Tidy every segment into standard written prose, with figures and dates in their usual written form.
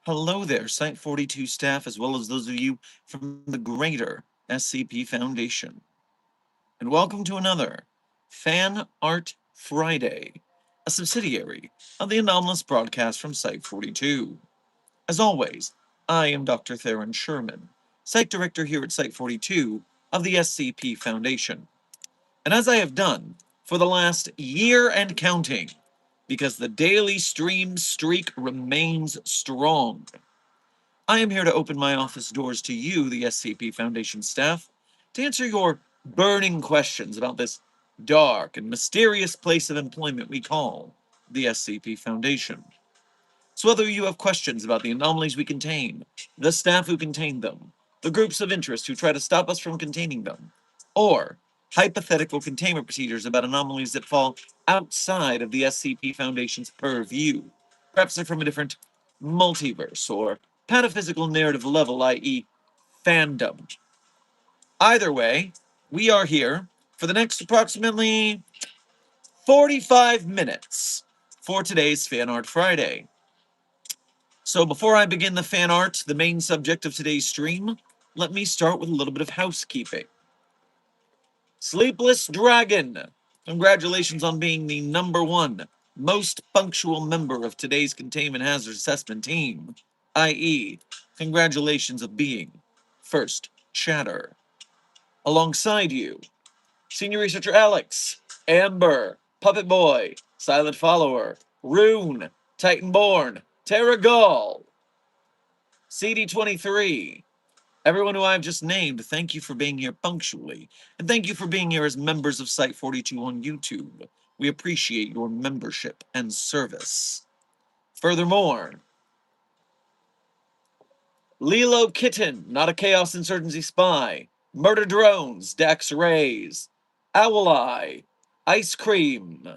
Hello there, Site 42 staff, as well as those of you from the greater SCP Foundation. And welcome to another Fanart Friday, a subsidiary of the anomalous broadcast from Site 42. As always, I am Dr. Theron Sherman, Site Director here at Site 42 of the SCP Foundation. And as I have done for the last year and counting, because the daily stream streak remains strong, I am here to open my office doors to you, the SCP Foundation staff, to answer your burning questions about this dark and mysterious place of employment we call the SCP Foundation. So whether you have questions about the anomalies we contain, the staff who contain them, the groups of interest who try to stop us from containing them, or hypothetical containment procedures about anomalies that fall outside of the SCP Foundation's purview, perhaps they're from a different multiverse or pataphysical narrative level, i.e., fandom. Either way, we are here for the next approximately 45 minutes for today's Fan Art Friday. So before I begin the fan art, the main subject of today's stream, let me start with a little bit of housekeeping. Sleepless Dragon, congratulations on being the #1 most punctual member of today's Containment Hazard Assessment team, i.e., congratulations of being first chatter. Alongside you, Senior Researcher Alex, Amber, Puppet Boy, Silent Follower, Rune, Titanborn, Terra Gall, CD23, everyone who I've just named, thank you for being here punctually, and thank you for being here as members of Site 42 on YouTube. We appreciate your membership and service. Furthermore, Lilo Kitten, Not a Chaos Insurgency Spy, Murder Drones, Dax Rays, Owl Eye, Ice Cream,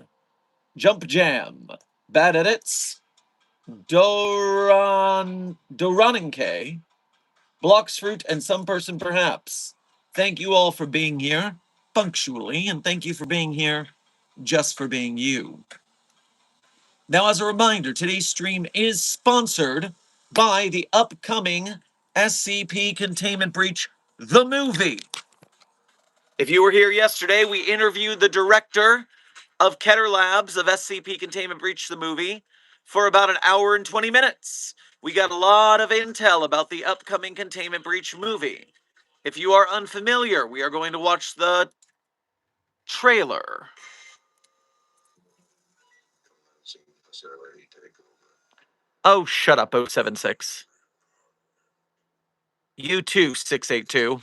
Jump Jam, Bad Edits, Doraninke, Blocks Fruit, and Some Person Perhaps. Thank you all for being here punctually, and thank you for being here just for being you. Now, as a reminder, today's stream is sponsored by the upcoming SCP Containment Breach, the movie. If you were here yesterday, we interviewed the director of Keter Labs of SCP Containment Breach, the movie, for about an hour and 20 minutes. We got a lot of intel about the upcoming Containment Breach movie. If you are unfamiliar, we are going to watch the trailer. Oh, shut up, 076. You too, 682.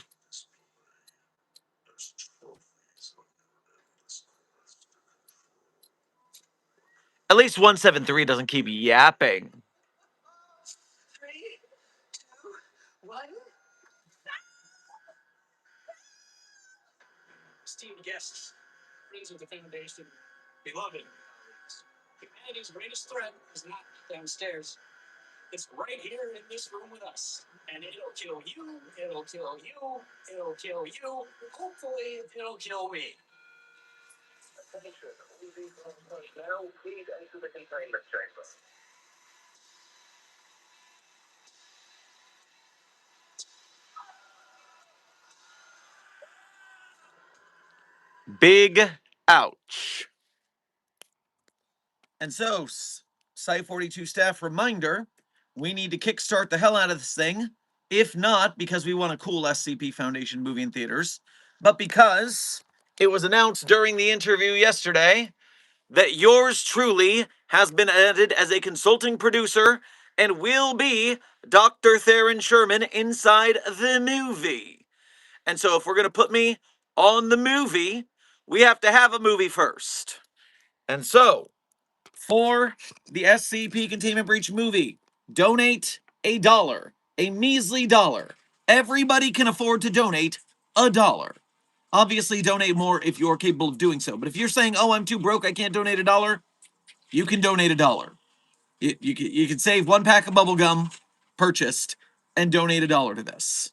At least 173 doesn't keep yapping. 3, 2, 1. Esteemed guests, friends of the Foundation, beloved colleagues, humanity's greatest threat is not downstairs. It's right here in this room with us. And it'll kill you, it'll kill you, it'll kill you, hopefully it'll kill me. Now please enter the containment chamber. Big ouch. And so, Site 42 staff reminder, we need to kickstart the hell out of this thing. If not because we want a cool SCP Foundation movie in theaters, but because it was announced during the interview yesterday that yours truly has been added as a consulting producer and will be Dr. Theron Sherman inside the movie. And so if we're going to put me on the movie, we have to have a movie first. And so, for the SCP Containment Breach movie, donate $1, a measly dollar. Everybody can afford to donate $1. Obviously, donate more if you're capable of doing so. But if you're saying, oh, I'm too broke, I can't donate $1, you can donate $1. You can save 1 pack of bubble gum purchased and donate $1 to this.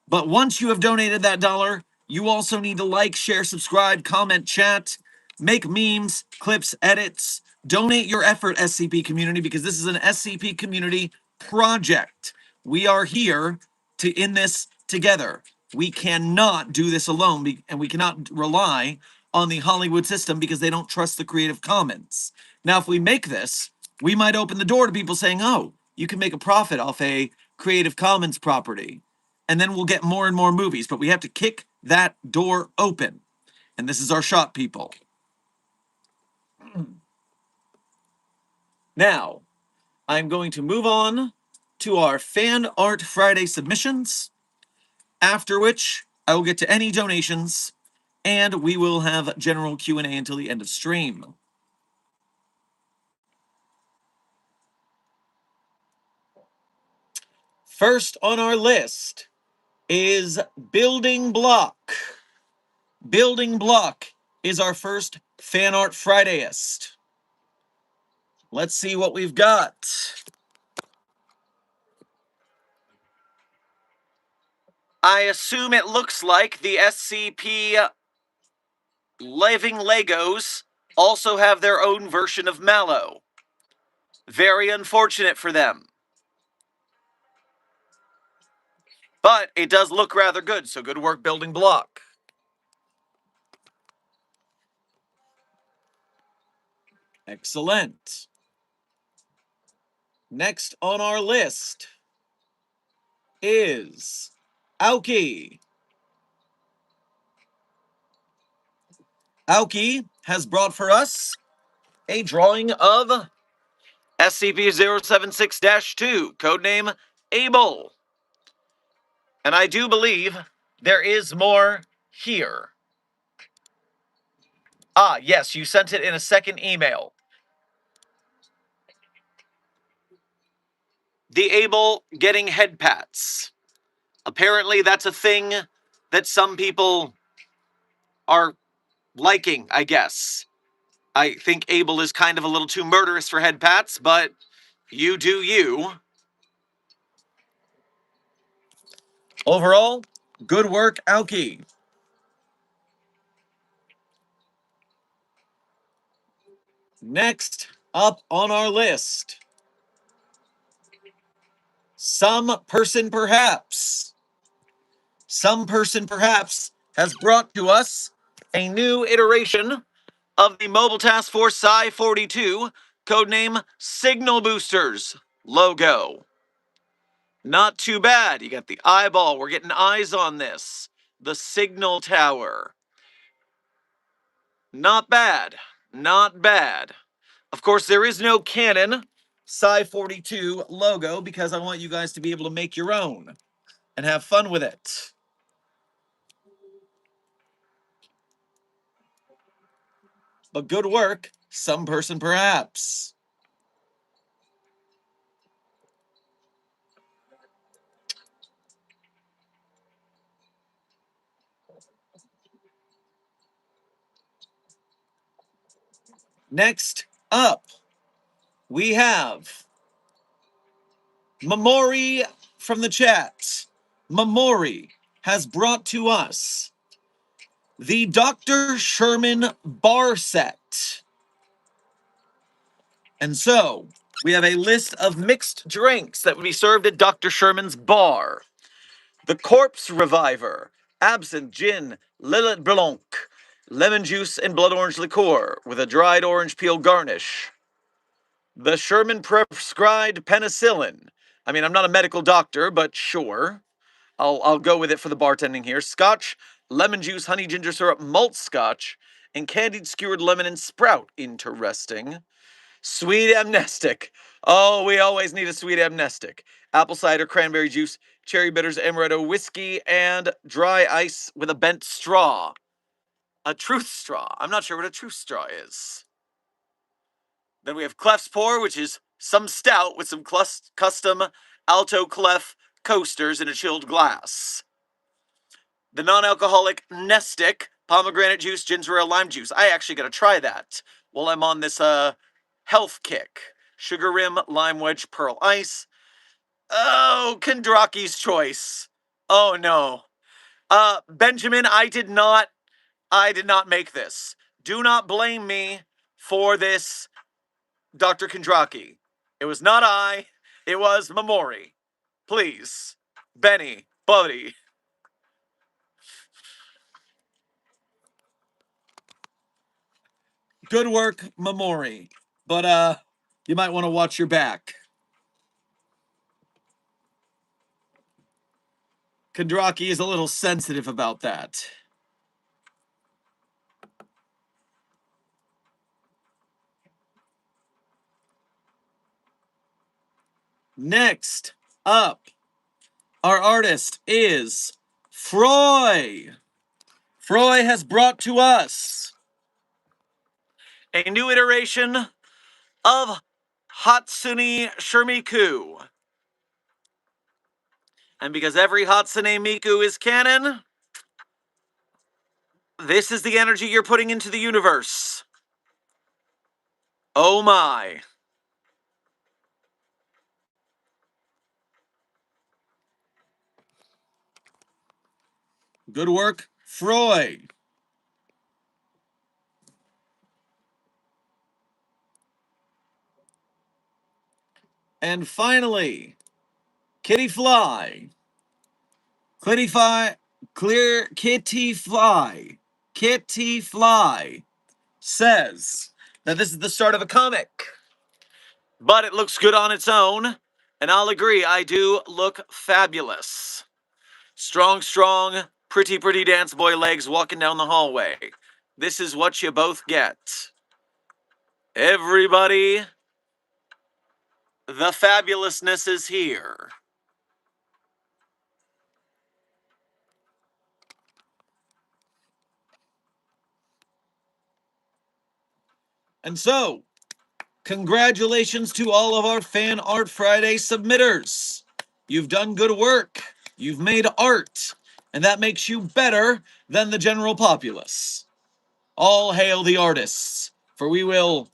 But once you have donated that $1, you also need to like, share, subscribe, comment, chat, make memes, clips, edits. Donate your effort, SCP community, because this is an SCP community project. We are here to in this together. We cannot do this alone, and we cannot rely on the Hollywood system because they don't trust the Creative Commons. Now, if we make this, we might open the door to people saying, oh, you can make a profit off a Creative Commons property. And then we'll get more and more movies, but we have to kick that door open. And this is our shot, people. Now, I'm going to move on to our Fan Art Friday submissions, after which I will get to any donations, and we will have general Q&A until the end of stream. First on our list is Building Block. Building Block is our first Fan Art Fridayist. Let's see what we've got. I assume it looks like the SCP Living Legos also have their own version of Mallow. Very unfortunate for them. But it does look rather good, so good work, Building Block. Excellent. Next on our list is Aoki. Aoki has brought for us a drawing of SCP-076-2, codename Abel. And I do believe there is more here. Ah, yes, you sent it in a second email. The Abel getting head pats. Apparently that's a thing that some people are liking, I guess. I think Abel is kind of a little too murderous for head pats, but you do you. Overall, good work, Aoki. Next up on our list, Some Person Perhaps. Some Person Perhaps has brought to us a new iteration of the Mobile Task Force Psi-42, codename Signal Boosters logo. Not too bad. You got the eyeball. We're getting eyes on this. The signal tower. Not bad. Not bad. Of course, there is no canon Psi-42 logo because I want you guys to be able to make your own and have fun with it. But good work, Some Person Perhaps. Next up, we have Mamori from the chat. Mamori has brought to us the Dr. Sherman bar set. And so, we have a list of mixed drinks that would be served at Dr. Sherman's bar. The Corpse Reviver, absinthe, gin, Lillet Blanc, lemon juice, and blood orange liqueur with a dried orange peel garnish. The Sherman prescribed penicillin. I mean, I'm not a medical doctor, but sure. I'll go with it for the bartending here. Scotch, lemon juice, honey ginger syrup, malt scotch, and candied skewered lemon and sprout. Interesting. Sweet amnestic. Oh, we always need a sweet amnestic. Apple cider, cranberry juice, cherry bitters, amaretto, whiskey, and dry ice with a bent straw. A truth straw. I'm not sure what a truth straw is. Then we have Clef's Pour, which is some stout with some custom Alto Clef coasters in a chilled glass. the non-alcoholic Nestic, pomegranate juice, ginger ale, lime juice. I actually got to try that while I'm on this health kick. Sugar rim, lime wedge, pearl ice. Oh, Kondraki's choice. Oh no. Benjamin, I did not make this. Do not blame me for this, Dr. Kondraki. It was not I. It was Mamori. Please. Benny, buddy. Good work, Mamori. But, you might want to watch your back. Kondraki is a little sensitive about that. Next up, our artist is Froy. Froy has brought to us a new iteration of Hatsune Shirmiku. And because every Hatsune Miku is canon, this is the energy you're putting into the universe. Oh my. Good work, Froy. And finally, Kitty Fly. Kitty Fly says that this is the start of a comic. But it looks good on its own, and I'll agree, I do look fabulous. Strong, pretty dance boy legs walking down the hallway. This is what you both get. Everybody, the fabulousness is here. And so, congratulations to all of our Fan Art Friday submitters. You've done good work. You've made art. And that makes you better than the general populace. All hail the artists, for we will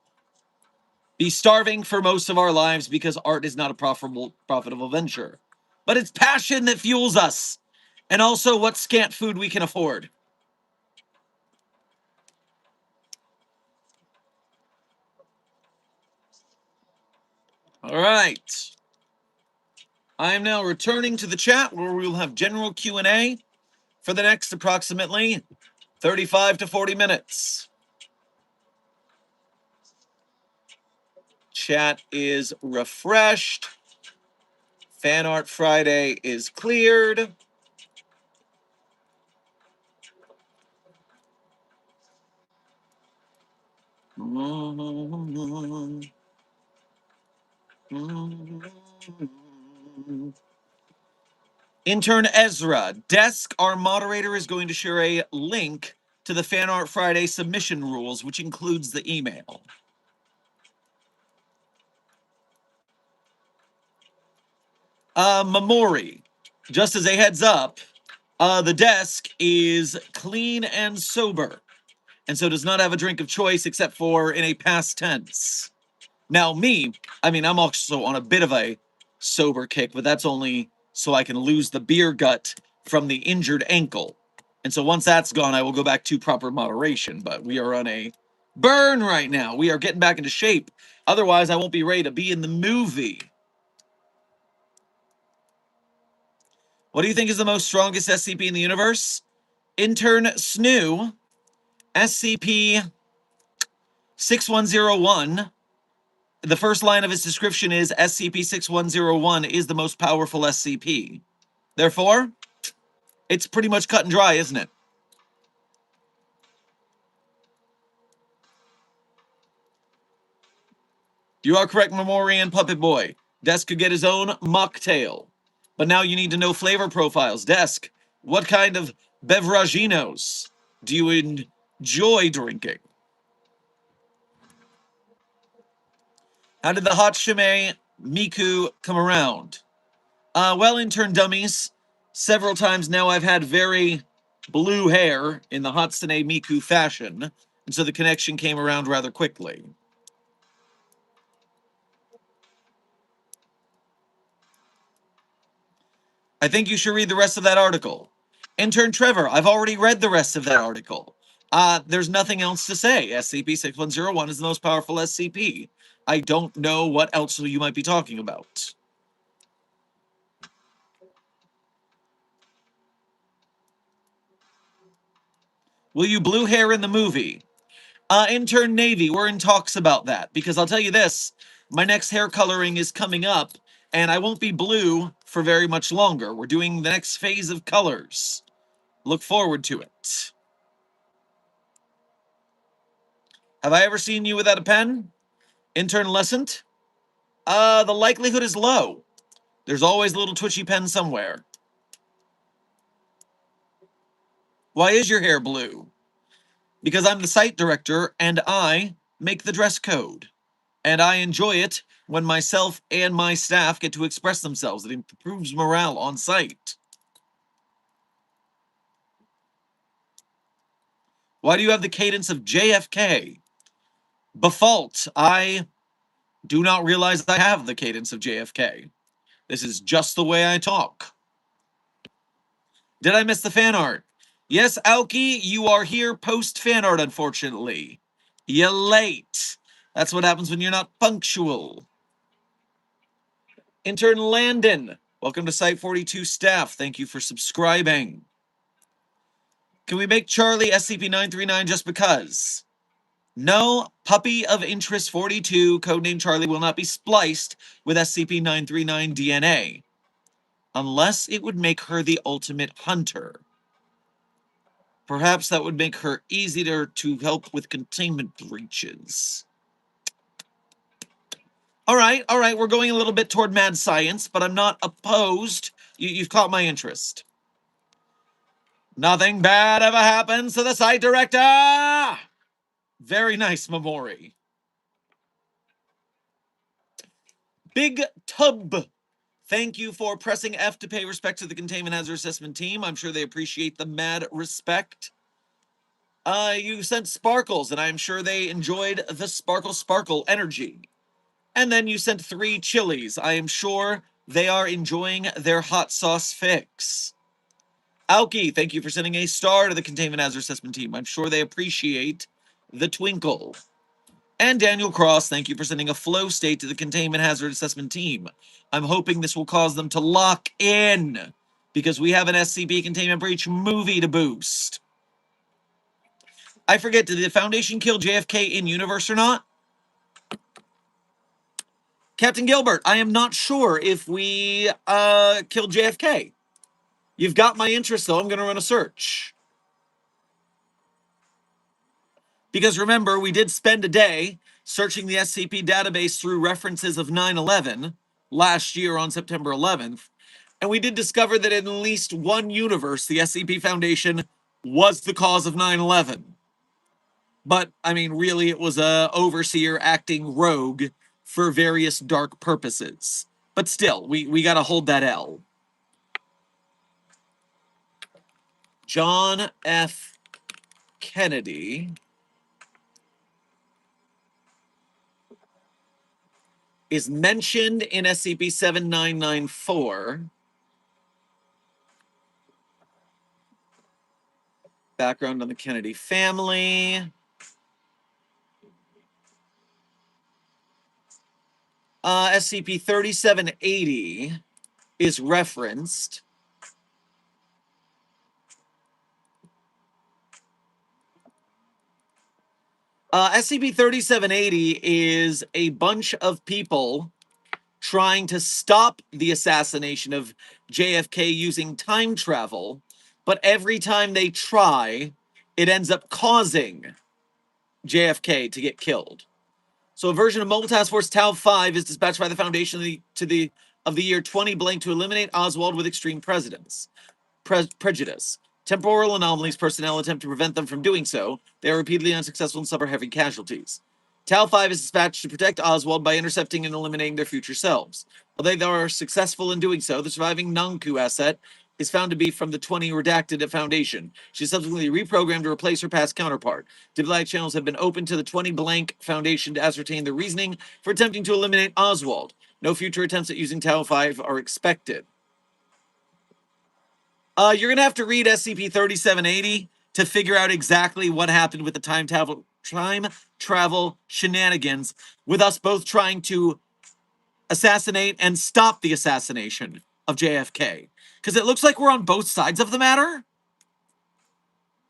be starving for most of our lives because art is not a profitable venture. But it's passion that fuels us, and also what scant food we can afford. All right. I am now returning to the chat where we will have general Q&A for the next approximately 35 to 40 minutes. Chat is refreshed. Fan Art Friday is cleared. Intern Ezra, Desk, our moderator, is going to share a link to the Fan Art Friday submission rules, which includes the email. Mamori, just as a heads up, the desk is clean and sober, and so does not have a drink of choice except for in a past tense. Now, I'm also on a bit of a sober kick, but that's only so I can lose the beer gut from the injured ankle. And so once that's gone, I will go back to proper moderation. But we are on a burn right now. We are getting back into shape. Otherwise, I won't be ready to be in the movie. What do you think is the most strongest SCP in the universe? Intern Snoo, SCP 6101. The first line of his description is SCP-6101 is the most powerful SCP. Therefore, it's pretty much cut and dry, isn't it? You are correct, Memori and Puppet Boy. Desk could get his own mocktail. But now you need to know flavor profiles. Desk, what kind of beveraginos do you enjoy drinking? How did the Hatsune Miku come around? Well, intern dummies, several times now I've had very blue hair in the Hatsune Miku fashion, and so the connection came around rather quickly. I think you should read the rest of that article. Intern Trevor, I've already read the rest of that article. There's nothing else to say. SCP-6101 is the most powerful SCP. I don't know what else you might be talking about. Will you blue hair in the movie? Intern Navy, we're in talks about that, because I'll tell you this, my next hair coloring is coming up, and I won't be blue for very much longer. We're doing the next phase of colors. Look forward to it. Have I ever seen you without a pen? Intern Lescent? The likelihood is low. There's always a little twitchy pen somewhere. Why is your hair blue? Because I'm the site director, and I make the dress code. And I enjoy it when myself and my staff get to express themselves. It improves morale on site. Why do you have the cadence of JFK? Default. I do not realize I have the cadence of JFK. This is just the way I talk. Did I miss the fan art? Yes, Aoki, you are here post fan art, unfortunately. You're late. That's what happens when you're not punctual. Intern Landon, welcome to Site 42 staff. Thank you for subscribing. Can we make Charlie SCP-939 just because? No, Puppy of Interest 42, codename Charlie, will not be spliced with SCP-939 DNA. Unless it would make her the ultimate hunter. Perhaps that would make her easier to help with containment breaches. All right, we're going a little bit toward mad science, but I'm not opposed. You've caught my interest. Nothing bad ever happens to the site director! Very nice, Mamori. Big Tub. Thank you for pressing F to pay respect to the Containment Hazard Assessment team. I'm sure they appreciate the mad respect. You sent sparkles, and I'm sure they enjoyed the sparkle energy. And then you sent 3 chilies. I am sure they are enjoying their hot sauce fix. Aoki, thank you for sending a star to the Containment Hazard Assessment team. I'm sure they appreciate the twinkle. And Daniel Cross, thank you for sending a flow state to the Containment Hazard Assessment team. I'm hoping this will cause them to lock in, because we have an SCP Containment Breach movie to boost. I forget, did the Foundation kill JFK in universe or not? Captain Gilbert, I am not sure if we killed JFK. You've got my interest, though. I'm going to run a search. Because remember, we did spend a day searching the SCP database through references of 9/11 last year on September 11th, and we did discover that in at least one universe, the SCP Foundation was the cause of 9/11. But, I mean, really, it was a overseer acting rogue for various dark purposes. But still, we gotta hold that L. John F. Kennedy is mentioned in SCP-7994. Background on the Kennedy family. SCP-3780 is referenced. SCP-3780 is a bunch of people trying to stop the assassination of JFK using time travel, but every time they try, it ends up causing JFK to get killed. So a version of Mobile Task Force Tau 5 is dispatched by the Foundation of the year 20 blank to eliminate Oswald with extreme prejudice. Temporal anomalies personnel attempt to prevent them from doing so. They are repeatedly unsuccessful and suffer heavy casualties. Tau 5 is dispatched to protect Oswald by intercepting and eliminating their future selves. Although they are successful in doing so, the surviving Nanku asset is found to be from the 20 redacted Foundation. She is subsequently reprogrammed to replace her past counterpart. Diplomatic channels have been opened to the 20 blank Foundation to ascertain the reasoning for attempting to eliminate Oswald. No future attempts at using Tau 5 are expected. You're going to have to read SCP-3780 to figure out exactly what happened with the time travel shenanigans, with us both trying to assassinate and stop the assassination of JFK. Because it looks like we're on both sides of the matter.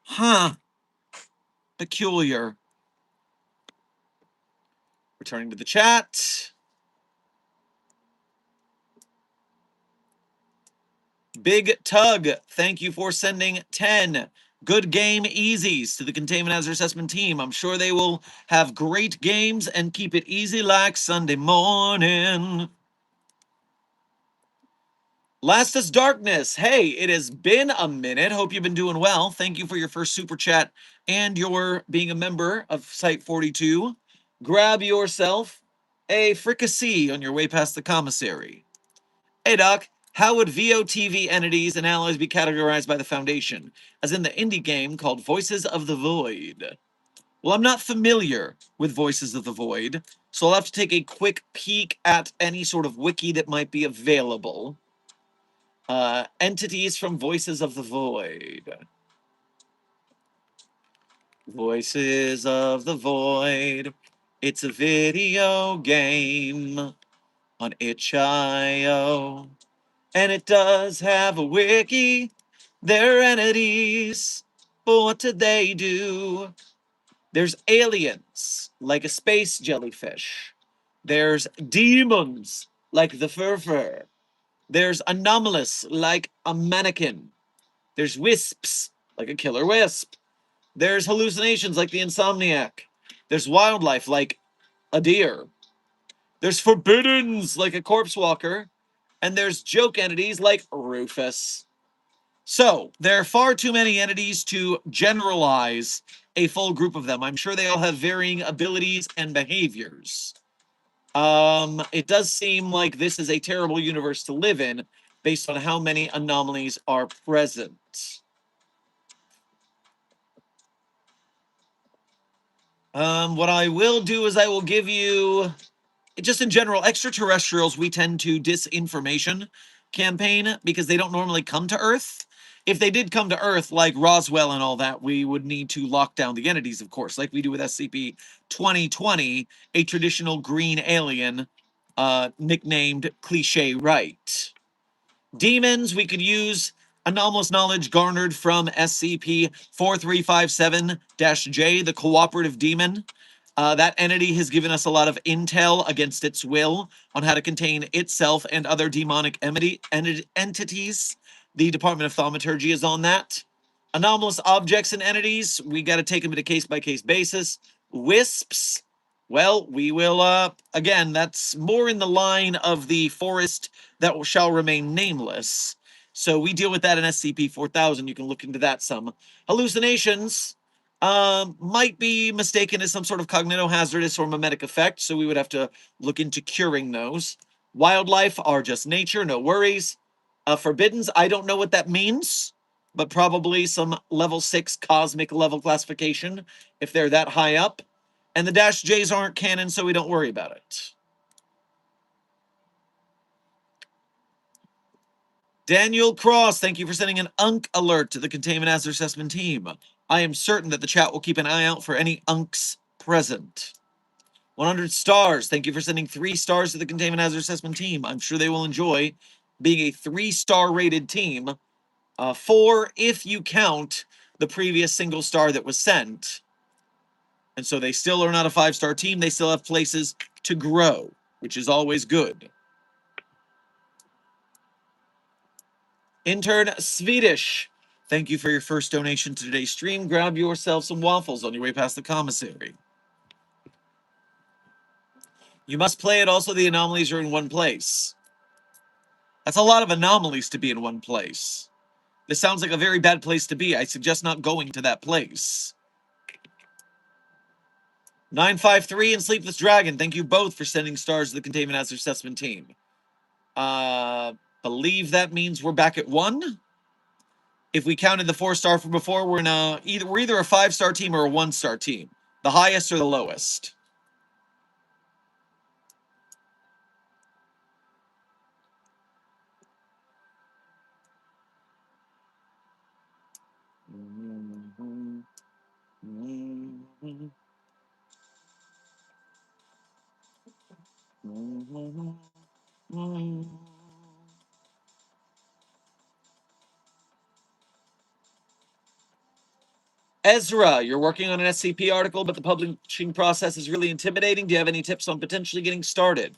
Huh. Peculiar. Returning to the chat. Big Tug, thank you for sending 10 good game easies to the Containment Hazard Assessment team. I'm sure they will have great games and keep it easy like Sunday morning. Last is Darkness. Hey, it has been a minute. Hope you've been doing well. Thank you for your first super chat and your being a member of Site 42. Grab yourself a fricassee on your way past the commissary. Hey, Doc. How would VOTV entities and allies be categorized by the Foundation, as in the indie game called Voices of the Void? Well, I'm not familiar with Voices of the Void, so I'll have to take a quick peek at any sort of wiki that might be available. Entities from Voices of the Void. Voices of the Void. It's a video game on itch.io. And it does have a wiki. They're entities. But what did they do? There's aliens, like a space jellyfish. There's demons, like the furfur. There's anomalous, like a mannequin. There's wisps, like a killer wisp. There's hallucinations, like the insomniac. There's wildlife, like a deer. There's forbiddens, like a corpse walker. And there's joke entities, like Rufus. So, there are far too many entities to generalize a full group of them. I'm sure they all have varying abilities and behaviors. It does seem like this is a terrible universe to live in based on how many anomalies are present. What I will do is I will give you, just in general, extraterrestrials, we tend to disinformation campaign because they don't normally come to Earth. If they did come to Earth, like Roswell and all that, we would need to lock down the entities, of course, like we do with SCP-2020, a traditional green alien, nicknamed Cliche Right. Demons, we could use anomalous knowledge garnered from SCP-4357-J, the Cooperative Demon. That entity has given us a lot of intel against its will on how to contain itself and other demonic entities. The Department of Thaumaturgy is on that. Anomalous objects and entities, we got to take them at a case-by-case basis. Wisps, well, we will, again, that's more in the line of the forest that shall remain nameless. So we deal with that in SCP-4000. You can look into that some. Hallucinations might be mistaken as some sort of cognitohazardous or mimetic effect, so we would have to look into curing those. Wildlife are just nature, no worries. Forbiddens, I don't know what that means, but probably some level 6 cosmic level classification if they're that high up. And the Dash J's aren't canon, so we don't worry about it. Daniel Cross, thank you for sending an UNC alert to the Containment Hazard Assessment team. I am certain that the chat will keep an eye out for any UNCs present. 100 stars, thank you for sending 3 stars to the Containment Hazard Assessment team. I'm sure they will enjoy being a 3-star rated team. 4 if you count the previous single star that was sent. And so they still are not a 5-star team. They still have places to grow, which is always good. Intern Swedish, thank you for your first donation to today's stream. Grab yourself some waffles on your way past the commissary. You must play it. Also, the anomalies are in one place. That's a lot of anomalies to be in one place. This sounds like a very bad place to be. I suggest not going to that place. 953 and Sleepless Dragon, thank you both for sending stars to the Containment Hazard Assessment team. Believe that means we're back at 1. If we counted the 4-star from before, we're either a 5-star team or a 1-star team. The highest or the lowest. Ezra, you're working on an SCP article, but the publishing process is really intimidating. Do you have any tips on potentially getting started?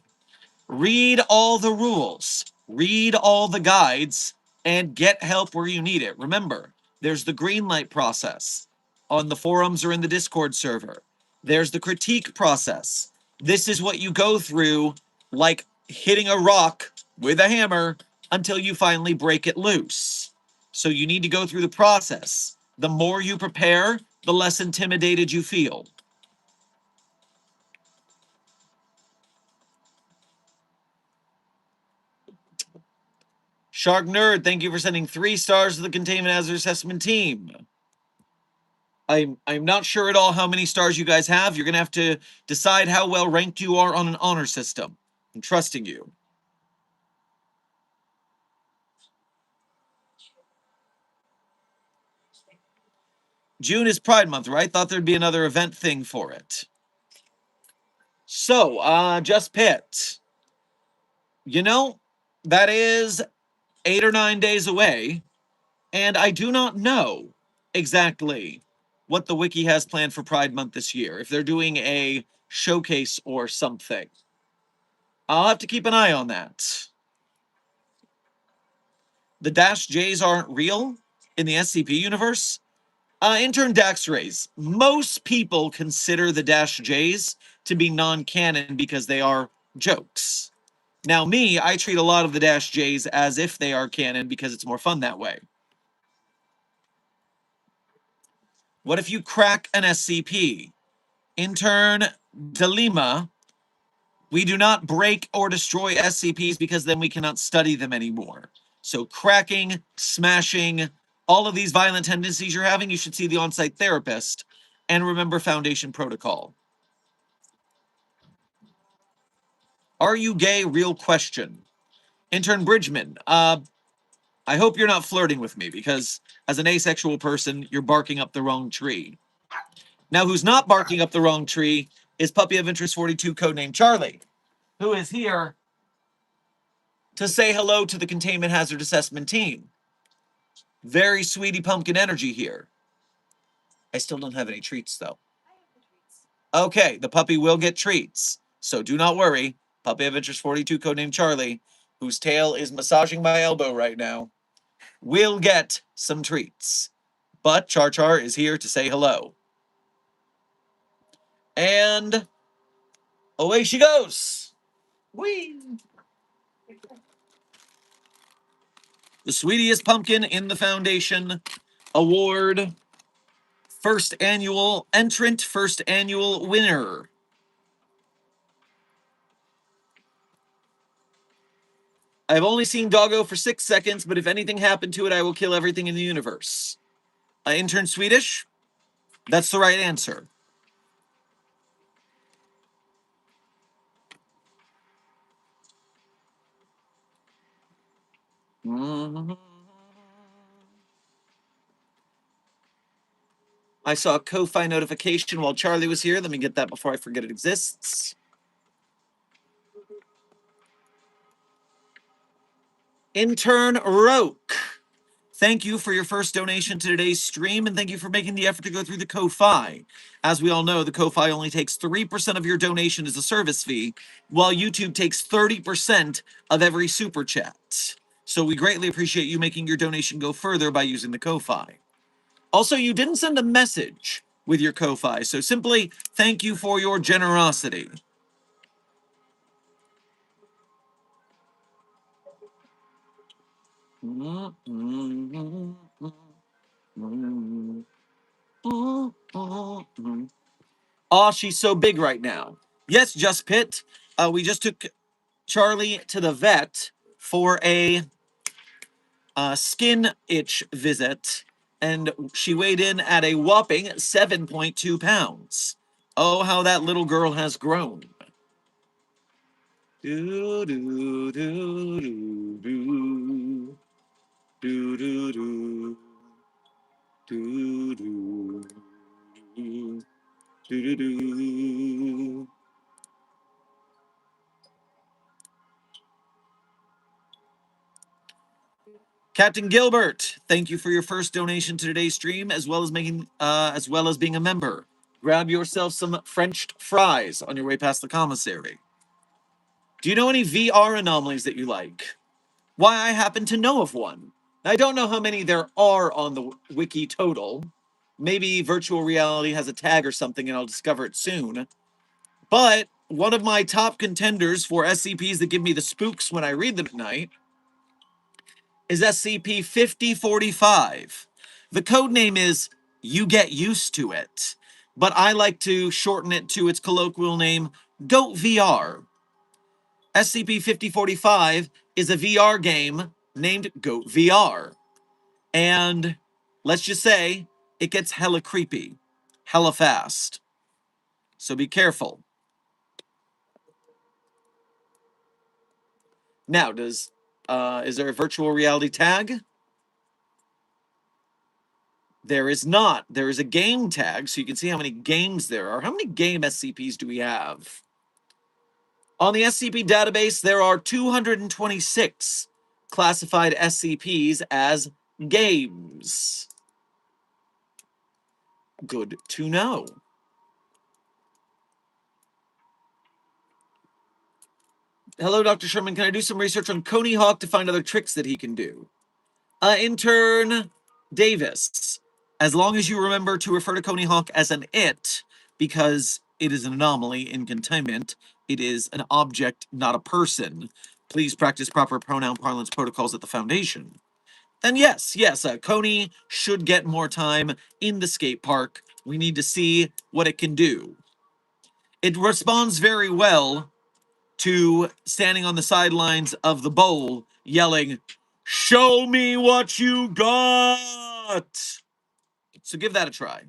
Read all the rules, read all the guides, and get help where you need it. Remember, there's the green light process on the forums or in the Discord server. There's the critique process. This is what you go through, like hitting a rock with a hammer until you finally break it loose. So you need to go through the process. The more you prepare, the less intimidated you feel. Shark Nerd, thank you for sending 3 stars to the Containment Hazard Assessment team. I'm not sure at all how many stars you guys have. You're going to have to decide how well ranked you are on an honor system. I'm trusting you. June is Pride Month, right? Thought there'd be another event thing for it. So, Just Pit. You know, that is 8 or 9 days away, and I do not know exactly what the wiki has planned for Pride Month this year. If they're doing a showcase or something. I'll have to keep an eye on that. The Dash J's aren't real in the SCP universe. Intern Dax Rays. Most people consider the Dash J's to be non-canon because they are jokes. Now, me, I treat a lot of the Dash J's as if they are canon because it's more fun that way. What if you crack an SCP? Intern Delima, we do not break or destroy SCPs because then we cannot study them anymore. So cracking, smashing, all of these violent tendencies you're having, you should see the on-site therapist. And remember Foundation Protocol. Are you gay? Real question. Intern Bridgman, I hope you're not flirting with me because as an asexual person, you're barking up the wrong tree. Now, who's not barking up the wrong tree is Puppy of Interest 42, codename Charlie, who is here to say hello to the Containment Hazard Assessment team. Very sweetie pumpkin energy here. I still don't have any treats, though. Okay, the puppy will get treats, so do not worry. Puppy of Interest 42, codename Charlie, whose tail is massaging my elbow right now, will get some treats. But Char Char is here to say hello. And away she goes. Whee! The sweetiest pumpkin in the Foundation award. First annual entrant, first annual winner. I've only seen Doggo for 6 seconds, but if anything happened to it, I will kill everything in the universe. Intern Swedish? That's the right answer. I saw a Ko-Fi notification while Charlie was here. Let me get that before I forget it exists. Intern Roke. Thank you for your first donation to today's stream, and thank you for making the effort to go through the Ko-Fi. As we all know, the Ko-Fi only takes 3% of your donation as a service fee, while YouTube takes 30% of every super chat. So we greatly appreciate you making your donation go further by using the Ko-Fi. Also, you didn't send a message with your Ko-Fi, so simply thank you for your generosity. Oh, she's so big right now. Yes, Just Pit. We just took Charlie to the vet for a skin itch visit, and she weighed in at a whopping 7.2 pounds. Oh, how that little girl has grown. Do, do, do, do, do. Do, do, do. Do, do. Do, do, do. Captain Gilbert, thank you for your first donation to today's stream, as well as being a member. Grab yourself some French fries on your way past the commissary. Do you know any VR anomalies that you like? Why, I happen to know of one. I don't know how many there are on the wiki total. Maybe virtual reality has a tag or something and I'll discover it soon. But one of my top contenders for SCPs that give me the spooks when I read them at night is SCP-5045. The code name is You Get Used to It, but I like to shorten it to its colloquial name, Goat VR. SCP-5045 is a VR game named Goat VR. And let's just say it gets hella creepy, hella fast. So be careful. Now, is there a virtual reality tag? There is not. There is a game tag, so you can see how many games there are. How many game SCPs do we have? On the SCP database, there are 226 classified SCPs as games. Good to know. Hello, Dr. Sherman. Can I do some research on Coney Hawk to find other tricks that he can do? Intern Davis, as long as you remember to refer to Coney Hawk as an it, because it is an anomaly in containment, it is an object, not a person. Please practice proper pronoun parlance protocols at the Foundation. And yes, Coney should get more time in the skate park. We need to see what it can do. It responds very well to standing on the sidelines of the bowl yelling, "Show me what you got!" So give that a try.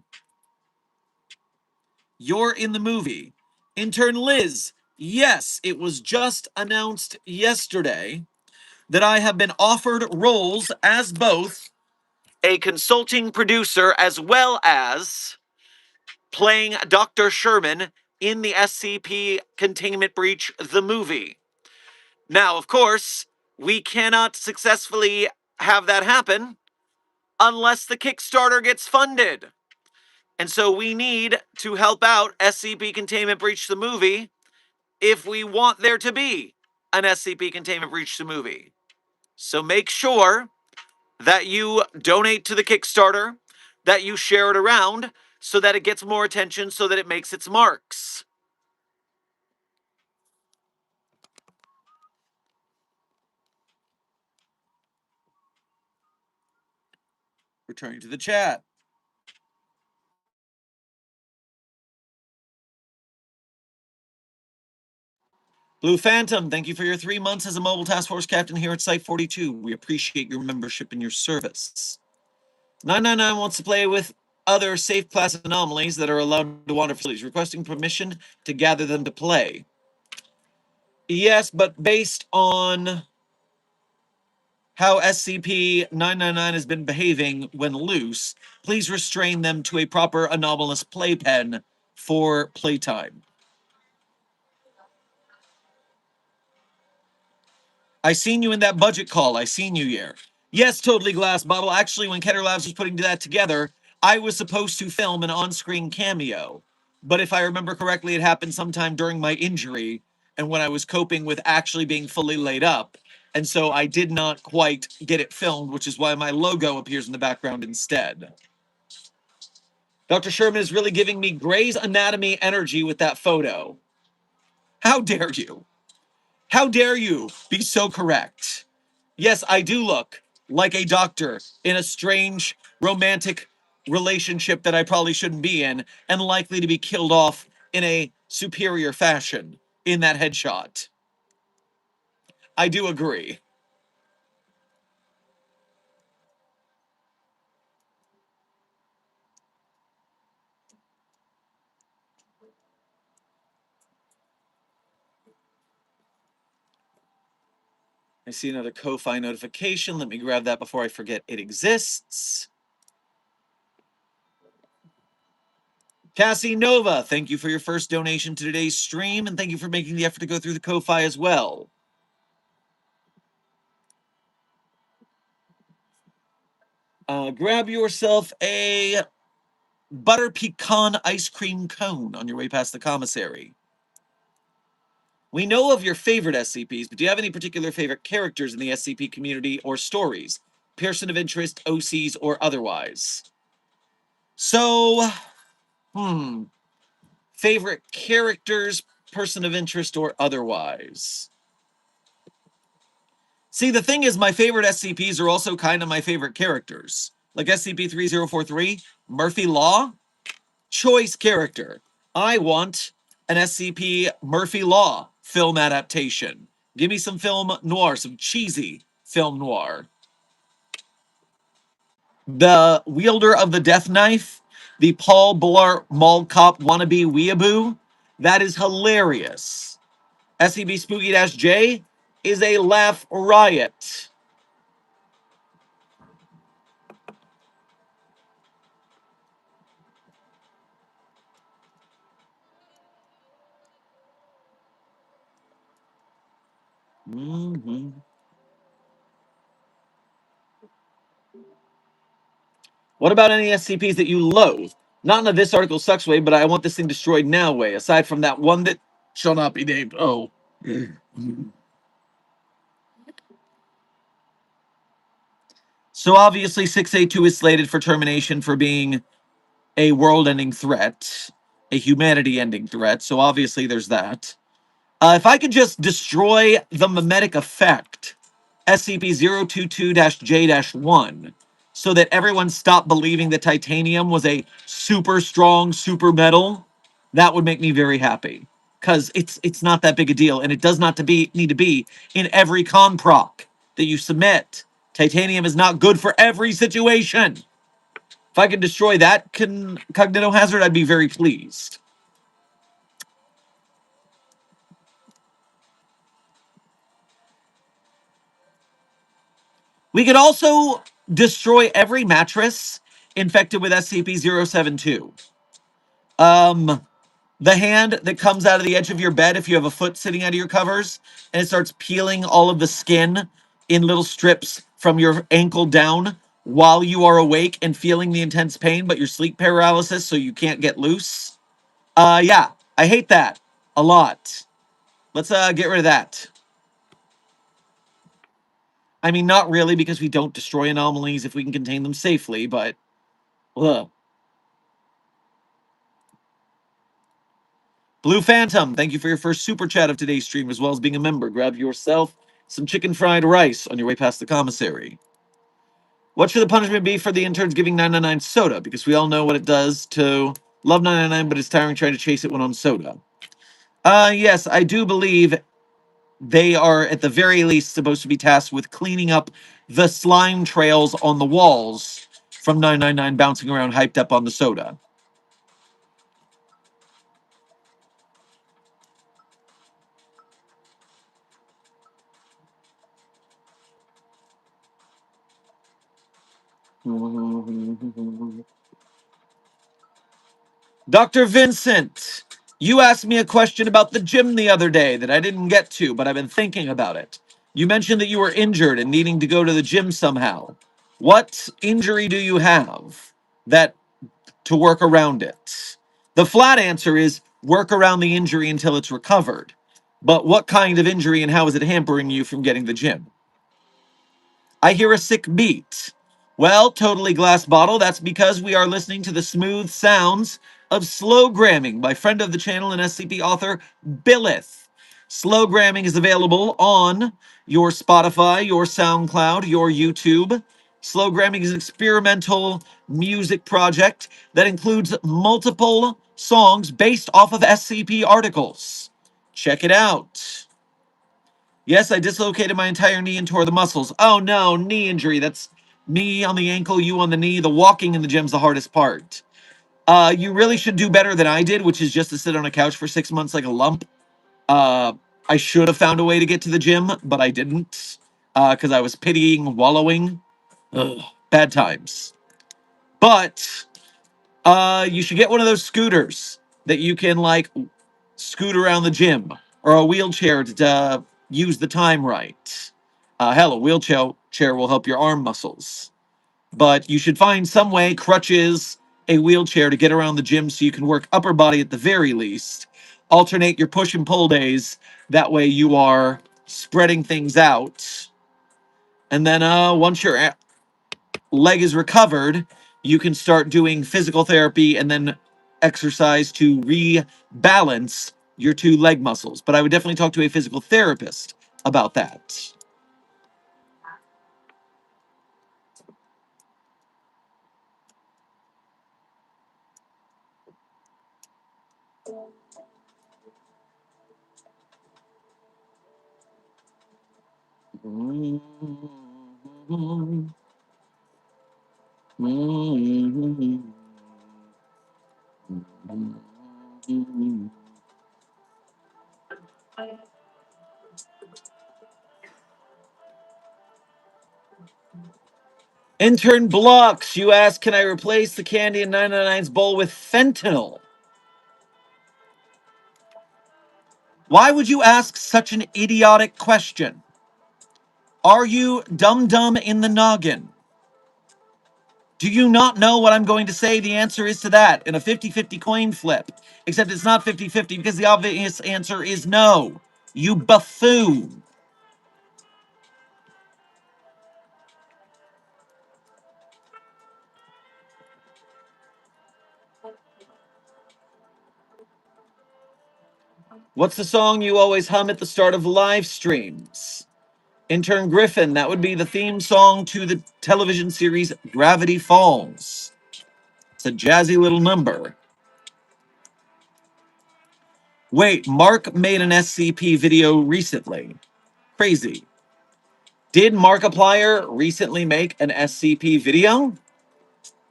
You're in the movie. Intern Liz, yes, it was just announced yesterday that I have been offered roles as both a consulting producer as well as playing Dr. Sherman in the SCP Containment Breach, the movie. Now, of course, we cannot successfully have that happen unless the Kickstarter gets funded. And so we need to help out SCP Containment Breach the movie if we want there to be an SCP Containment Breach the movie. So make sure that you donate to the Kickstarter, that you share it around so that it gets more attention, so that it makes its marks. Returning to the chat. Blue Phantom, thank you for your 3 months as a mobile task force captain here at Site 42. We appreciate your membership and your service. 999 wants to play with other safe class anomalies that are allowed to wander facilities, requesting permission to gather them to play. Yes, but based on how SCP-999 has been behaving when loose, please restrain them to a proper anomalous playpen for playtime. I seen you in that budget call. I seen you here. Yes, totally glass bottle. Actually, when Keter Labs was putting that together, I was supposed to film an on-screen cameo. But if I remember correctly, it happened sometime during my injury and when I was coping with actually being fully laid up. And so I did not quite get it filmed, which is why my logo appears in the background instead. Dr. Sherman is really giving me Grey's Anatomy energy with that photo. How dare you? How dare you be so correct? Yes, I do look like a doctor in a strange romantic relationship that I probably shouldn't be in and likely to be killed off in a superior fashion in that headshot. I do agree. I see another Ko-Fi notification. Let me grab that before I forget it exists. Cassie Nova, thank you for your first donation to today's stream, and thank you for making the effort to go through the Ko-Fi as well. Grab yourself a butter pecan ice cream cone on your way past the commissary. We know of your favorite SCPs, but do you have any particular favorite characters in the SCP community or stories? Person of interest, OCs, or otherwise? So, favorite characters, person of interest, or otherwise? See, the thing is, my favorite SCPs are also kind of my favorite characters. Like SCP-3043, Murphy Law, choice character. I want an SCP Murphy Law film adaptation. Give me some film noir, some cheesy film noir. The wielder of the death knife, the Paul Blart Mall Cop wannabe weeaboo, that is hilarious. SCP Spooky-J is a laugh riot. Mm-hmm. What about any SCPs that you loathe? Not in a this article sucks way, but I want this thing destroyed now way, aside from that one that shall not be named. Oh. So obviously 682 is slated for termination for being a world-ending threat, a humanity-ending threat, so obviously there's that. If I could just destroy the mimetic effect, SCP-022-J-1, so that everyone stopped believing that titanium was a super strong super metal, that would make me very happy. Because it's not that big a deal, and it does not need to be in every con proc that you submit. Titanium is not good for every situation. If I could destroy that cognito hazard, I'd be very pleased. We could also destroy every mattress infected with SCP-072. The hand that comes out of the edge of your bed if you have a foot sitting out of your covers, and it starts peeling all of the skin in little strips from your ankle down while you are awake and feeling the intense pain, but you're sleep paralysis, so you can't get loose. Yeah, I hate that a lot. Let's get rid of that. I mean, not really, because we don't destroy anomalies if we can contain them safely, but ugh. Blue Phantom, thank you for your first super chat of today's stream, as well as being a member. Grab yourself some chicken fried rice on your way past the commissary. What should the punishment be for the interns giving 999 soda? Because we all know what it does to love 999, but it's tiring trying to chase it when on soda. Yes, I do believe they are at the very least supposed to be tasked with cleaning up the slime trails on the walls from 999 bouncing around hyped up on the soda. Dr. Vincent, you asked me a question about the gym the other day that I didn't get to, but I've been thinking about it. You mentioned that you were injured and needing to go to the gym somehow. What injury do you have that to work around it? The flat answer is work around the injury until it's recovered. But what kind of injury and how is it hampering you from getting the gym? I hear a sick beat. Well, totally glass bottle, that's because we are listening to the smooth sounds of Slowgramming by friend of the channel and SCP author Billith. Slowgramming is available on your Spotify, your SoundCloud, your YouTube. Slowgramming is an experimental music project that includes multiple songs based off of SCP articles. Check it out. Yes, I dislocated my entire knee and tore the muscles. Oh no, knee injury. That's me on the ankle, you on the knee. The walking in the gym's the hardest part. You really should do better than I did, which is just to sit on a couch for 6 months like a lump. I should have found a way to get to the gym, but I didn't. because I was pitying, wallowing. Ugh, bad times. But you should get one of those scooters that you can like scoot around the gym, or a wheelchair to use the time right. Hell, a wheelchair will help your arm muscles. But you should find some way, crutches, a wheelchair to get around the gym so you can work upper body at the very least. Alternate your push and pull days. That way you are spreading things out. And then once your leg is recovered, you can start doing physical therapy and then exercise to rebalance your two leg muscles. But I would definitely talk to a physical therapist about that. Intern Blocks, you ask, can I replace the candy in 999's bowl with fentanyl? Why would you ask such an idiotic question? Are you dumb in the noggin? Do you not know what I'm going to say? The answer is to that in a 50-50 coin flip. Except it's not 50-50 because the obvious answer is no. You buffoon. What's the song you always hum at the start of live streams? Intern Griffin, that would be the theme song to the television series Gravity Falls. It's a jazzy little number. Wait, Mark made an SCP video recently. Crazy. Did Markiplier recently make an SCP video?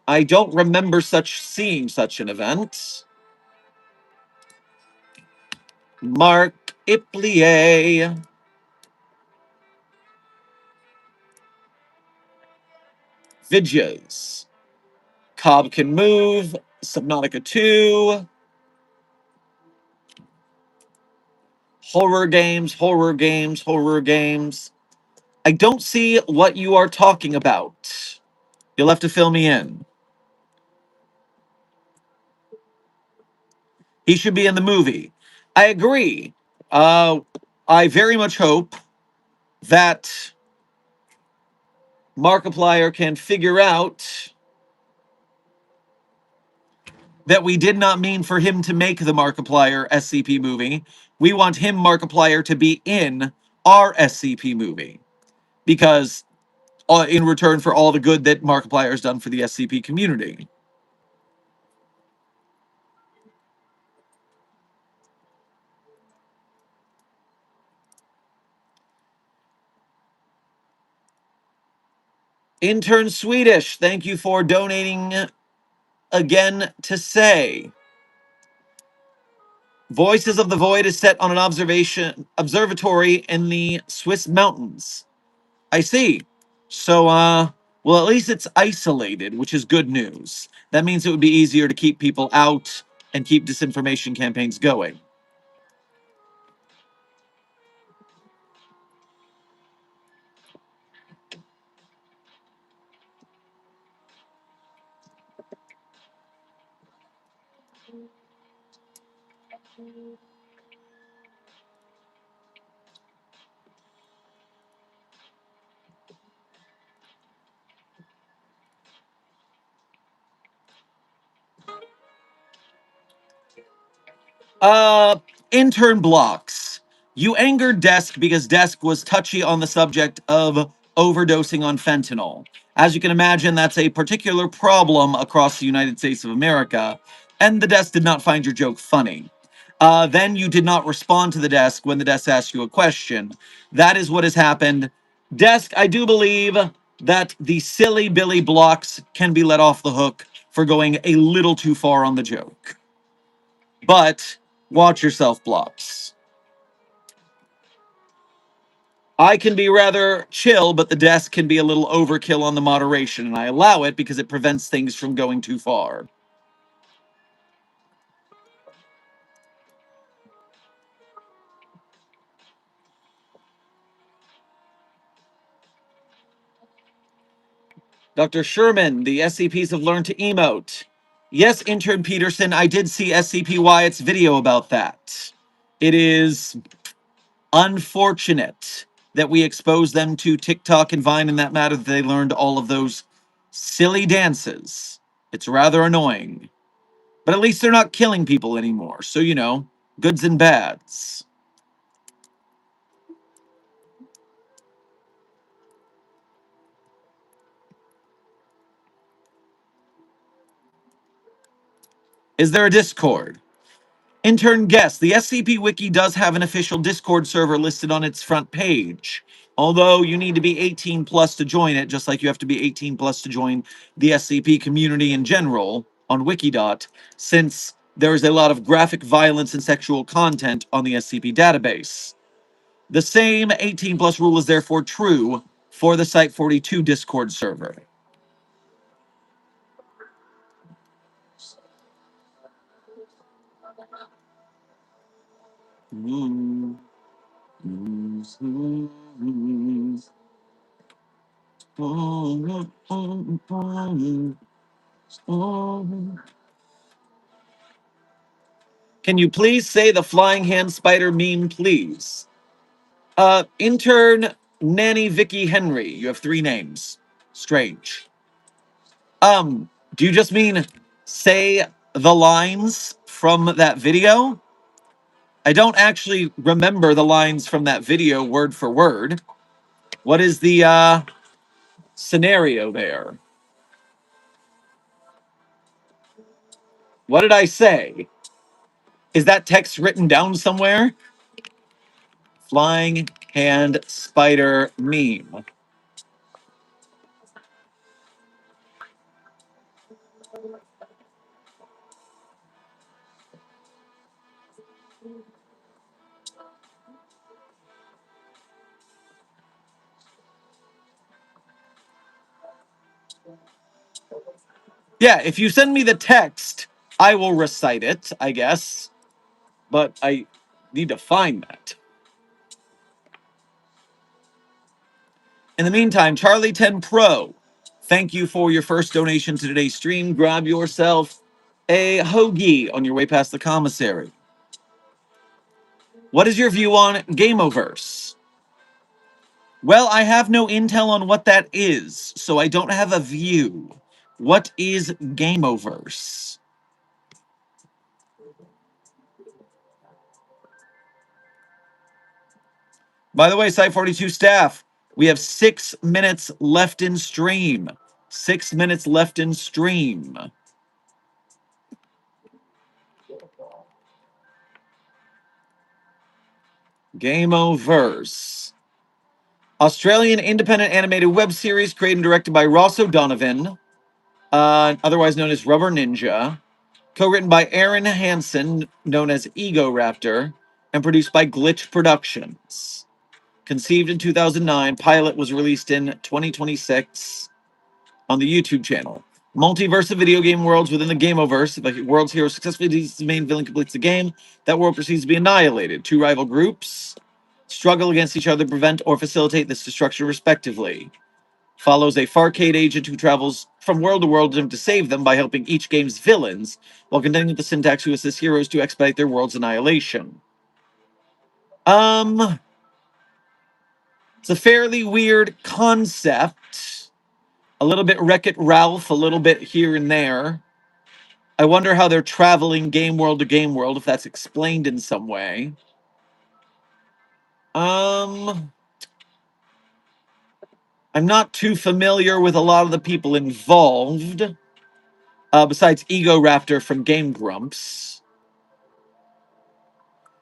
I don't remember seeing such an event. Mark Iplier. Vidjas. Cobb Can Move. Subnautica 2. Horror games, horror games, horror games. I don't see what you are talking about. You'll have to fill me in. He should be in the movie. I agree. Uh, I very much hope that Markiplier can figure out that we did not mean for him to make the Markiplier SCP movie. We want him, Markiplier, to be in our SCP movie. Because in return for all the good that Markiplier has done for the SCP community. Intern Swedish, thank you for donating again to say. Voices of the Void is set on an observatory in the Swiss mountains. I see. So, well, at least it's isolated, which is good news. That means it would be easier to keep people out and keep disinformation campaigns going. Uh, Intern Blocks. You angered Desk because Desk was touchy on the subject of overdosing on fentanyl. As you can imagine, that's a particular problem across the United States of America, and the Desk did not find your joke funny. Then you did not respond to the Desk when the Desk asked you a question. That is what has happened. Desk, I do believe that the silly Billy Blocks can be let off the hook for going a little too far on the joke. But watch yourself, Blocks. I can be rather chill, but the desk can be a little overkill on the moderation, and I allow it because it prevents things from going too far. Dr. Sherman, the SCPs have learned to emote. Yes, intern Peterson, I did see SCP Wyatt's video about that. It is unfortunate that we exposed them to TikTok and Vine in that matter, that they learned all of those silly dances. It's rather annoying. But at least they're not killing people anymore. So, you know, goods and bads. Is there a Discord? Intern guest, the SCP Wiki does have an official Discord server listed on its front page. Although you need to be 18 plus to join it, just like you have to be 18 plus to join the SCP community in general on Wikidot, since there is a lot of graphic violence and sexual content on the SCP database. The same 18 plus rule is therefore true for the Site 42 Discord server. Mm. Can you please say the flying hand spider meme, please? Intern Nanny Vicky Henry. You have 3 names. Strange. Do you just mean say the lines from that video? I don't actually remember the lines from that video word for word. What is the scenario there? What did I say? Is that text written down somewhere? Flying hand spider meme. Yeah, if you send me the text, I will recite it, I guess. But I need to find that. In the meantime, Charlie 10 Pro, thank you for your first donation to today's stream. Grab yourself a hoagie on your way past the commissary. What is your view on Gameoverse? Well, I have no intel on what that is, so I don't have a view. What is Gameoverse? By the way, Site 42 staff, we have 6 minutes left in stream. 6 minutes left in stream. Gameoverse. Australian independent animated web series created and directed by Ross O'Donovan, otherwise known as Rubber Ninja. Co-written by Aaron Hansen, known as Ego Raptor, and produced by Glitch Productions. Conceived in 2009, pilot was released in 2026 on the YouTube channel. Multiverse of video game worlds within the Gameoverse. If a world's hero successfully defeats the main villain, completes the game, that world proceeds to be annihilated. 2 rival groups struggle against each other to prevent or facilitate this destruction, respectively. Follows a Farcade agent who travels from world to world to save them by helping each game's villains, while contending with the syntax who assists heroes to expedite their world's annihilation. It's a fairly weird concept. A little bit Wreck-It Ralph, a little bit here and there. I wonder how they're traveling game world to game world, if that's explained in some way. I'm not too familiar with a lot of the people involved, besides Ego Raptor from Game Grumps.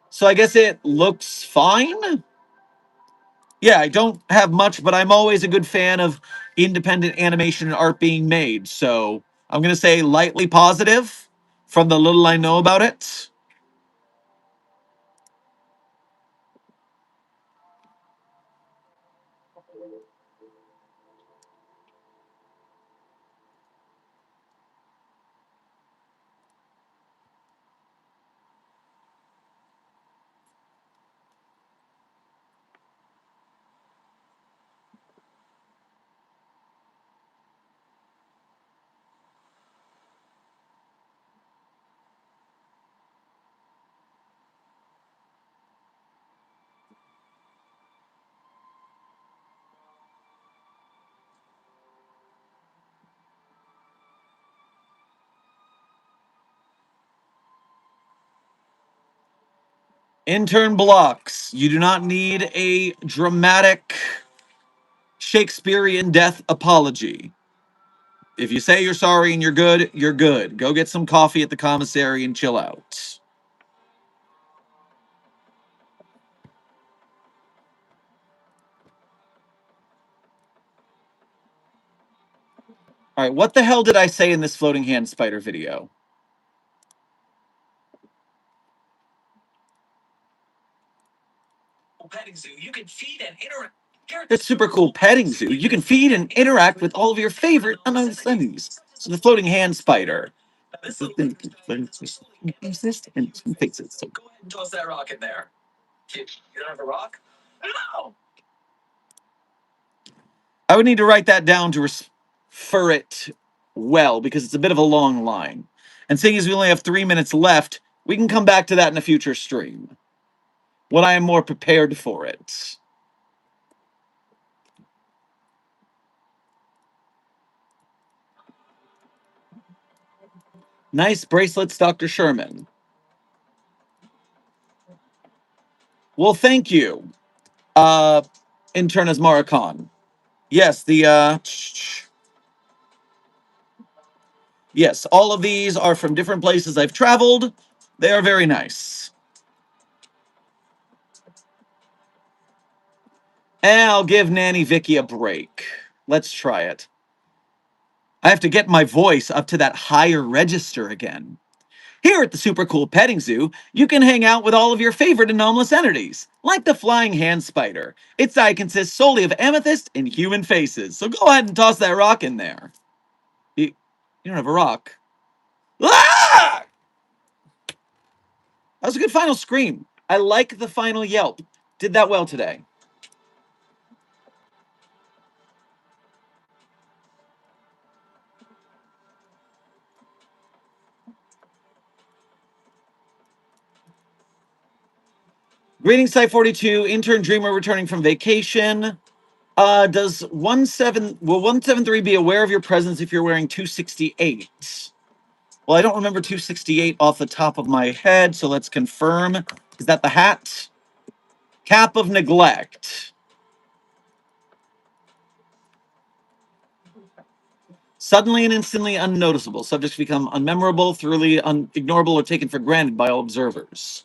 So I guess it looks fine. Yeah, I don't have much, but I'm always a good fan of independent animation and art being made. So I'm going to say lightly positive from the little I know about it. Intern blocks. You do not need a dramatic Shakespearean death apology. If you say you're sorry and you're good, you're good. Go get some coffee at the commissary and chill out. All right, what the hell did I say in this floating hand spider video? Petting zoo, you can feed and interact. It's super cool petting zoo. You can feed and interact with all of your favorite enemies. So the floating hand spider. Exist and faces. So Go ahead and toss that rock in there. You don't have a rock? No. I would need to write that down to refer it well because it's a bit of a long line. And seeing as we only have 3 minutes left, we can come back to that in a future stream when I am more prepared for it. Nice bracelets, Dr. Sherman. Well, thank you, intern as Maricon. Yes, yes, all of these are from different places I've traveled. They are very nice. And I'll give Nanny Vicky a break. Let's try it. I have to get my voice up to that higher register again. Here at the super cool petting zoo, you can hang out with all of your favorite anomalous entities, like the flying hand spider. Its eye consists solely of amethyst and human faces, so go ahead and toss that rock in there. You don't have a rock. Ah! That was a good final scream. I like the final yelp. Did that well today. Greetings, Site 42, intern dreamer returning from vacation. Does 173 be aware of your presence if you're wearing 268? Well, I don't remember 268 off the top of my head, so let's confirm. Is that the hat? Cap of neglect. Suddenly and instantly unnoticeable. Subjects become unmemorable, thoroughly ignorable, or taken for granted by all observers.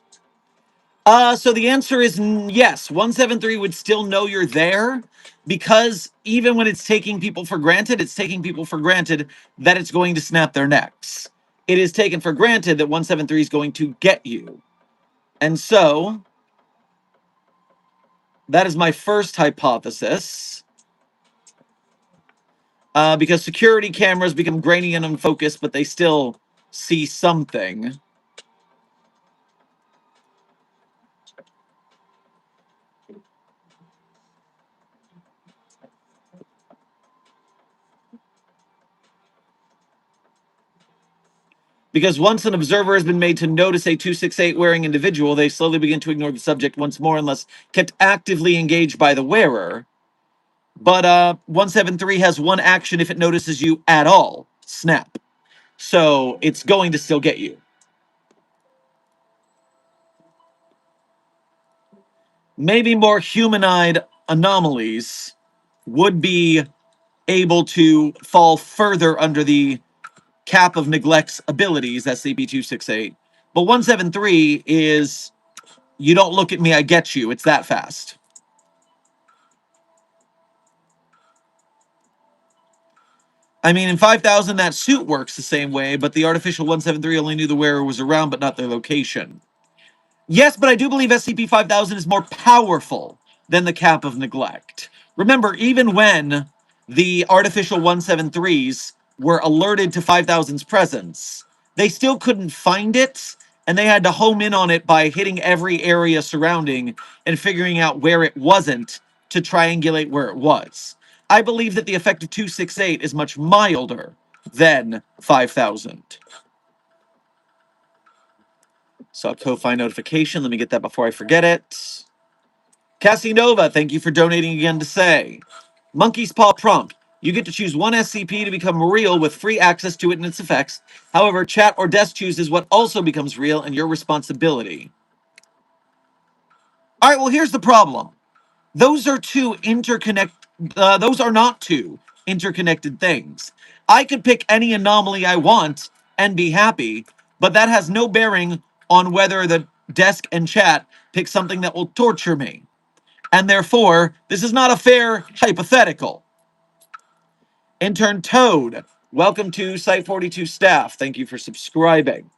So the answer is yes. 173 would still know you're there because even when it's taking people for granted, it's taking people for granted that it's going to snap their necks. It is taken for granted that 173 is going to get you. And so that is my first hypothesis. Because security cameras become grainy and unfocused, but they still see something. Because once an observer has been made to notice a 268 wearing individual, they slowly begin to ignore the subject once more unless kept actively engaged by the wearer. But 173 has one action if it notices you at all. Snap. So it's going to still get you. Maybe more humanoid anomalies would be able to fall further under the cap of neglect's abilities, SCP-268. But 173 is, you don't look at me, I get you. It's that fast. I mean, in 5000, that suit works the same way, but the artificial 173 only knew the wearer was around, but not their location. Yes, but I do believe SCP-5000 is more powerful than the cap of neglect. Remember, even when the artificial 173s were alerted to 5000's presence, they still couldn't find it, and they had to home in on it by hitting every area surrounding and figuring out where it wasn't to triangulate where it was. I believe that the effect of 268 is much milder than 5000. Saw Ko-Fi notification. Let me get that before I forget it. Cassie Nova, thank you for donating again to say. Monkey's Paw prompt. You get to choose one SCP to become real with free access to it and its effects. However, chat or desk chooses what also becomes real and your responsibility. All right, well, here's the problem. Those are those are not two interconnected things. I could pick any anomaly I want and be happy, but that has no bearing on whether the desk and chat pick something that will torture me. And therefore, this is not a fair hypothetical. Intern Toad, welcome to Site 42 staff. Thank you for subscribing.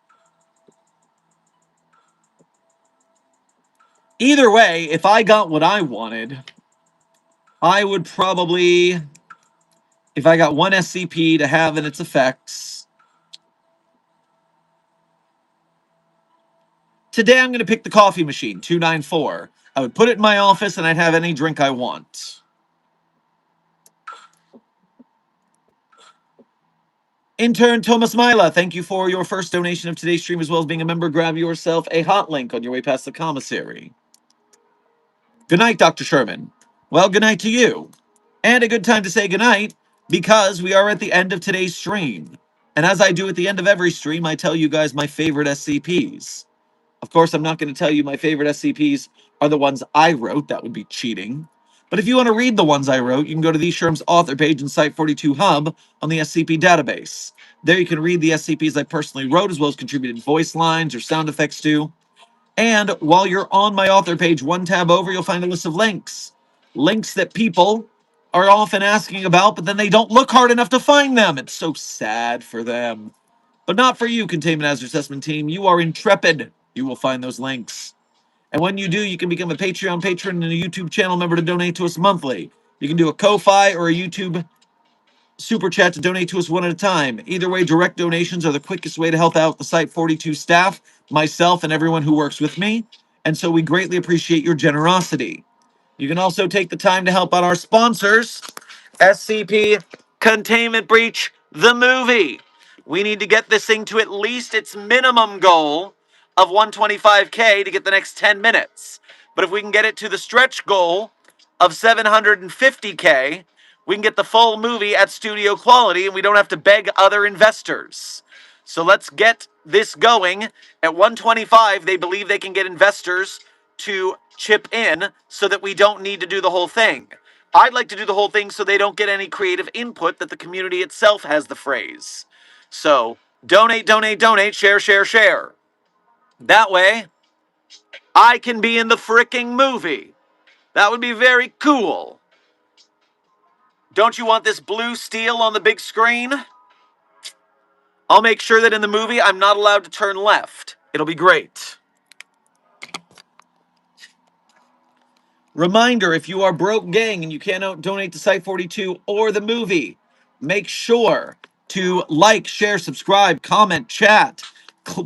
Either way, if I got what I wanted, I would probably, if I got one SCP to have in its effects, today I'm going to pick the coffee machine, 294. I would put it in my office and I'd have any drink I want. Intern Thomas Mila, thank you for your first donation of today's stream as well as being a member. Grab yourself a hot link on your way past the commissary. Good night, Dr. Sherman. Well, good night to you. And a good time to say goodnight because we are at the end of today's stream. And as I do at the end of every stream, I tell you guys my favorite SCPs. Of course, I'm not going to tell you my favorite SCPs are the ones I wrote. That would be cheating. But if you want to read the ones I wrote, you can go to the Sherm's author page in Site 42 Hub on the SCP database. There you can read the SCPs I personally wrote as well as contributed voice lines or sound effects to. And while you're on my author page, one tab over, you'll find a list of links. Links that people are often asking about, but then they don't look hard enough to find them. It's so sad for them. But not for you, Containment Hazard Assessment Team. You are intrepid. You will find those links. And when you do, you can become a Patreon patron and a YouTube channel member to donate to us monthly. You can do a Ko-Fi or a YouTube super chat to donate to us one at a time. Either way, direct donations are the quickest way to help out the Site 42 staff, myself, and everyone who works with me. And so we greatly appreciate your generosity. You can also take the time to help out our sponsors, SCP Containment Breach, the movie. We need to get this thing to at least its minimum goal of 125K to get the next 10 minutes. But if we can get it to the stretch goal of 750K, we can get the full movie at studio quality and we don't have to beg other investors. So let's get this going. At 125, they believe they can get investors to chip in so that we don't need to do the whole thing. I'd like to do the whole thing so they don't get any creative input that the community itself has the phrase. So donate, donate, donate, share, share, share. That way, I can be in the fricking movie. That would be very cool. Don't you want this blue steel on the big screen? I'll make sure that in the movie I'm not allowed to turn left. It'll be great. Reminder, if you are broke gang and you cannot donate to Site 42 or the movie, make sure to like, share, subscribe, comment, chat,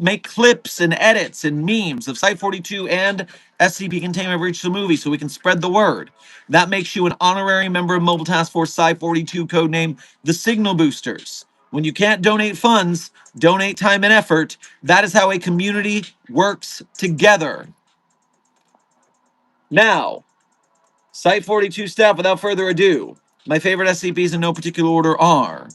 make clips and edits and memes of Site 42 and SCP Containment Breach the movie so we can spread the word. That makes you an honorary member of Mobile Task Force Site 42, codename the Signal Boosters. When you can't donate funds, donate time and effort. That is how a community works together. Now, Site 42 staff, without further ado, my favorite SCPs in no particular order are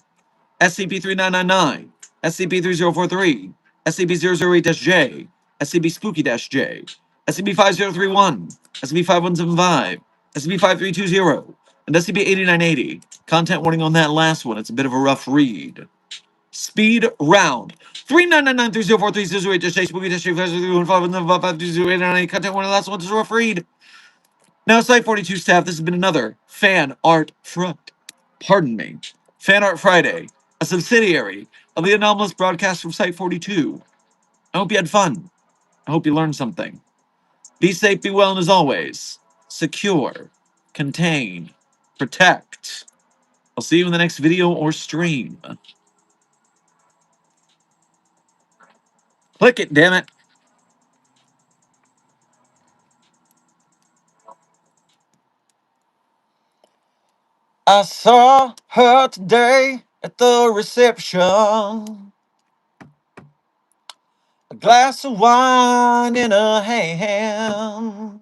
SCP-3999, SCP-3043, SCP-008-J, SCP-Spooky-J, SCP-5031, SCP-5175, SCP-5320, and SCP-8980. Content warning on that last one, it's a bit of a rough read. Speed round. 3999-3043-008-J, Spooky-J, 5031, content warning on the last one, it's a rough read. Now, Site 42 staff, this has been another Fan Art Friday, a subsidiary of the anomalous broadcast from Site 42. I hope you had fun. I hope you learned something. Be safe, be well, and as always, secure, contain, protect. I'll see you in the next video or stream. Click it, damn it. I saw her today at the reception. A glass of wine in her hand.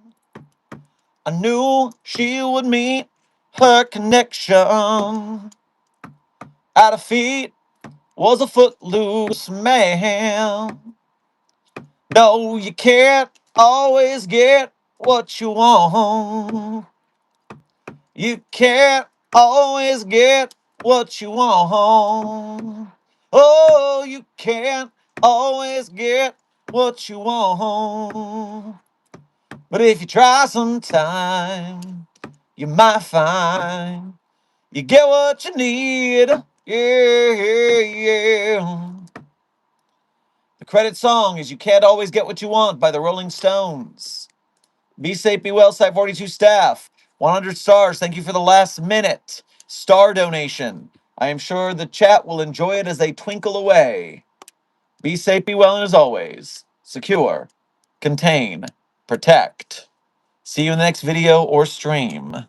I knew she would meet her connection. At her feet was a footloose man. No, you can't always get what you want. You can't always get what you want. Oh, you can't always get what you want. But if you try sometime, you might find you get what you need. Yeah, yeah. The credit song is You Can't Always Get What You Want by the Rolling Stones. Be safe, be well, Site 42 staff. 100 stars. Thank you for the last minute star donation. I am sure the chat will enjoy it as they twinkle away. Be safe, be well, and as always, secure, contain, protect. See you in the next video or stream.